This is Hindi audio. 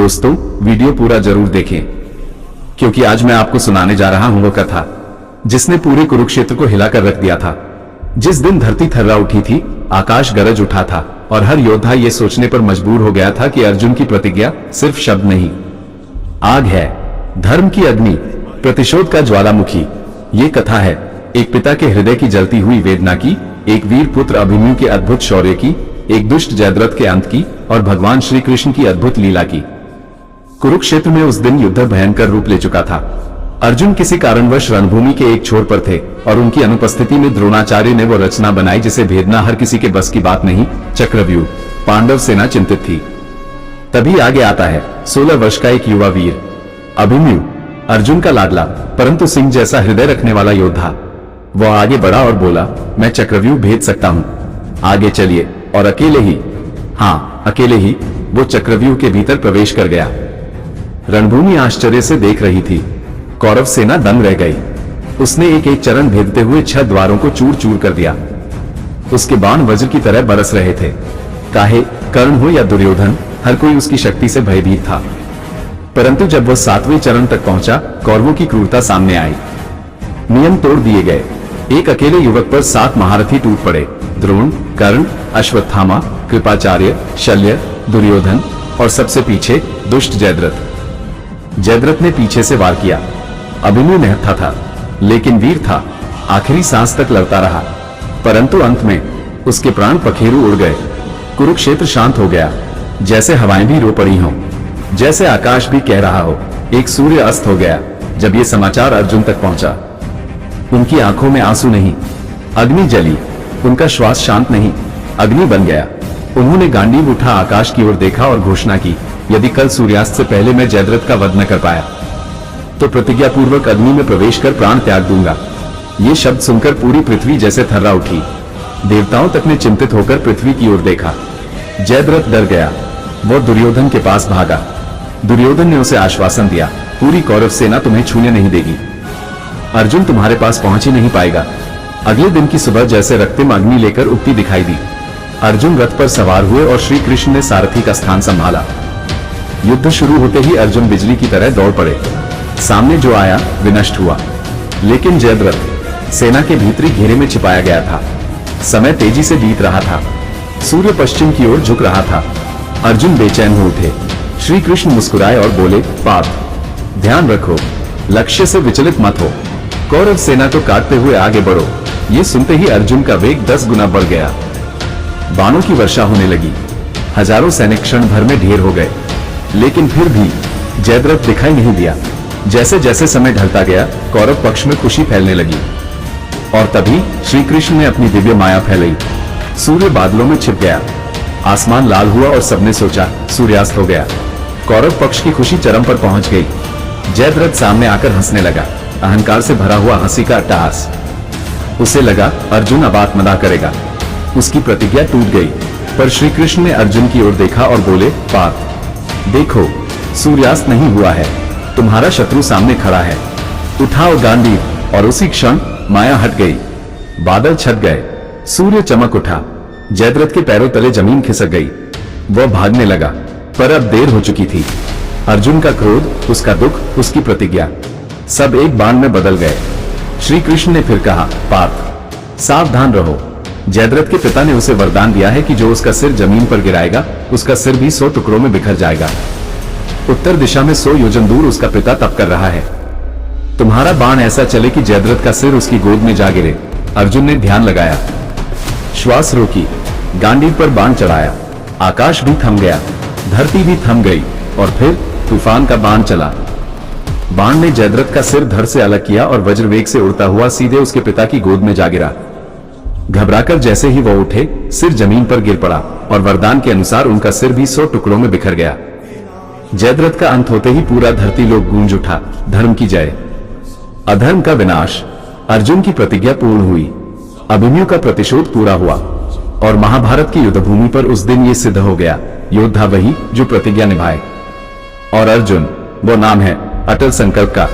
दोस्तों, वीडियो पूरा जरूर देखें, क्योंकि आज मैं आपको सुनाने जा रहा हूं वो कथा जिसने पूरे कुरुक्षेत्र को हिलाकर रख दिया था। जिस दिन धरती थर्रा उठी थी, आकाश गरज उठा था और हर योद्धा ये सोचने पर मजबूर हो गया था कि अर्जुन की प्रतिज्ञा सिर्फ शब्द नहीं, आग है, धर्म की अग्नि, प्रतिशोध का ज्वालामुखी। ये कथा है एक पिता के हृदय की जलती हुई वेदना की, एक वीर पुत्र अभिमन्यु के अद्भुत शौर्य की, एक दुष्ट जयद्रथ के अंत की और भगवान श्री कृष्ण की अद्भुत लीला की। कुरुक्षेत्र में उस दिन युद्ध भयंकर रूप ले चुका था। अर्जुन किसी कारणवश रणभूमि के एक छोर पर थे और उनकी अनुपस्थिति में द्रोणाचार्य ने वो रचना बनाई जिसे भेदना हर किसी के बस की बात नहीं, चक्रव्यूह। पांडव सेना चिंतित थी। तभी आगे आता है 16 वर्ष का एक युवा वीर अभिमन्यु, अर्जुन का लाडला परंतु सिंह जैसा हृदय रखने वाला योद्धा। वो आगे बढ़ा और बोला, मैं चक्रव्यूह भेद सकता हूं, आगे चलिए। और अकेले ही, हाँ अकेले ही, वो चक्रव्यूह के भीतर प्रवेश कर गया। रणभूमि आश्चर्य से देख रही थी। कौरव सेना दंग रह गई। उसने एक एक चरण भेदते हुए 6 द्वारों को चूर चूर कर दिया। उसके बाण वज्र की तरह बरस रहे थे। काहे कर्ण हो या दुर्योधन, हर कोई उसकी शक्ति से भयभीत था। परंतु जब वह 7वें चरण तक पहुंचा, कौरवों की क्रूरता सामने आई। नियम तोड़ दिए गए। एक अकेले युवक पर 7 महारथी टूट पड़े, द्रोण, कर्ण, अश्वत्थामा, कृपाचार्य, शल्य, दुर्योधन और सबसे पीछे दुष्ट जयद्रथ। जयद्रथ ने पीछे से वार किया। अभिमन्यु निहत्था था, लेकिन वीर था। आखिरी सांस तक लड़ता रहा, परंतु अंत में उसके प्राण पखेरु उड़ गए। कुरुक्षेत्र शांत हो गया, जैसे हवाएं भी रो पड़ी हों, जैसे आकाश भी कह रहा हो। एक सूर्य अस्त हो गया जब यह समाचार अर्जुन तक पहुंचा। उनकी आंखों में आंसू नहीं, अग्नि जली। उनका श्वास शांत नहीं, अग्नि बन गया। उन्होंने गांडीव उठा, आकाश की ओर देखा और घोषणा की, यदि कल सूर्यास्त से पहले मैं जयद्रथ का वध न कर पाया तो प्रतिज्ञा पूर्वक अग्नि में प्रवेश कर प्राण त्याग दूंगा। ये शब्द सुनकर पूरी पृथ्वी जैसे थर्रा उठी। देवताओं तक ने चिंतित होकर पृथ्वी की ओर देखा। जयद्रथ डर गया। वो दुर्योधन के पास भागा। दुर्योधन ने उसे आश्वासन दिया, पूरी कौरव सेना तुम्हें छूने नहीं देगी। अर्जुन तुम्हारे पास पहुंच ही नहीं पाएगा। अगले दिन की सुबह जैसे रक्तिम अग्नि लेकर उगती दिखाई दी। अर्जुन रथ पर सवार हुए और श्री कृष्ण ने सारथी का स्थान संभाला। युद्ध शुरू होते ही अर्जुन बिजली की तरह दौड़ पड़े। सामने जो आया विनष्ट हुआ, लेकिन जयद्रथ सेना के भीतरी घेरे में छिपाया गया था। समय तेजी से बीत रहा था। सूर्य पश्चिम की ओर झुक रहा था। अर्जुन बेचैन हो उठे। श्री कृष्ण मुस्कुराए और बोले, पार्थ, ध्यान रखो, लक्ष्य से विचलित मत हो। कौरव सेना को काटते हुए आगे बढ़ो। ये सुनते ही अर्जुन का वेग 10 गुना बढ़ गया। बाणों की वर्षा होने लगी। हजारों सैनिक क्षण भर में ढेर हो गए, लेकिन फिर भी जयद्रथ दिखाई नहीं दिया। जैसे जैसे समय ढलता गया, कौरव पक्ष में खुशी फैलने लगी। और तभी श्री कृष्ण ने अपनी दिव्य माया फैलाई। सूर्य बादलों में छिप गया। आसमान लाल हुआ और सबने सोचा सूर्यास्त हो गया। कौरव पक्ष की खुशी चरम पर पहुंच गई। जयद्रथ सामने आकर हंसने लगा, अहंकार से भरा हुआ हंसी का अट्टहास। उसे लगा अर्जुन अब आत्मदाह करेगा। उसकी प्रतिज्ञा टूट गई। पर श्री कृष्ण ने अर्जुन की ओर देखा और बोले, पार्थ, देखो, सूर्यास्त नहीं हुआ है, तुम्हारा शत्रु सामने खड़ा है। उठाओ गांडीव। और उसी क्षण माया हट गई। बादल छट गए। सूर्य चमक उठा। जयद्रथ के पैरों तले जमीन खिसक गई। वह भागने लगा, पर अब देर हो चुकी थी। अर्जुन का क्रोध, उसका दुख, उसकी प्रतिज्ञा, सब एक बाण में बदल गए। श्री कृष्ण ने फिर कहा, पार्थ, सावधान रहो। जयद्रथ के पिता ने उसे वरदान दिया है कि जो उसका सिर जमीन पर गिराएगा, उसका सिर भी 100 टुकड़ों में बिखर जाएगा। उत्तर दिशा में 100 योजन दूर उसका पिता तप कर रहा है। तुम्हारा बाण ऐसा चले कि जयद्रथ का सिर उसकी गोद में जा गिरे। अर्जुन ने ध्यान लगाया, श्वास रोकी, गांडीव पर बाण चढ़ाया। आकाश भी थम गया, धरती भी थम गई और फिर तूफान का बाण चला। बाण ने जयद्रथ का सिर धड़ से अलग किया और वज्रवेग से उड़ता हुआ सीधे उसके पिता की गोद में जा गिरा। घबराकर जैसे ही वह उठे, सिर जमीन पर गिर पड़ा और वरदान के अनुसार उनका सिर भी 100 टुकड़ों में बिखर गया। जयद्रथ का अंत होते ही पूरा धरती लोक गूंज उठा, धर्म की जय, अधर्म का विनाश। अर्जुन की प्रतिज्ञा पूर्ण हुई। अभिमन्यु का प्रतिशोध पूरा हुआ और महाभारत की युद्धभूमि पर उस दिन ये सिद्ध हो गया, योद्धा वही जो प्रतिज्ञा निभाए। और अर्जुन, वो नाम है अटल संकल्प का।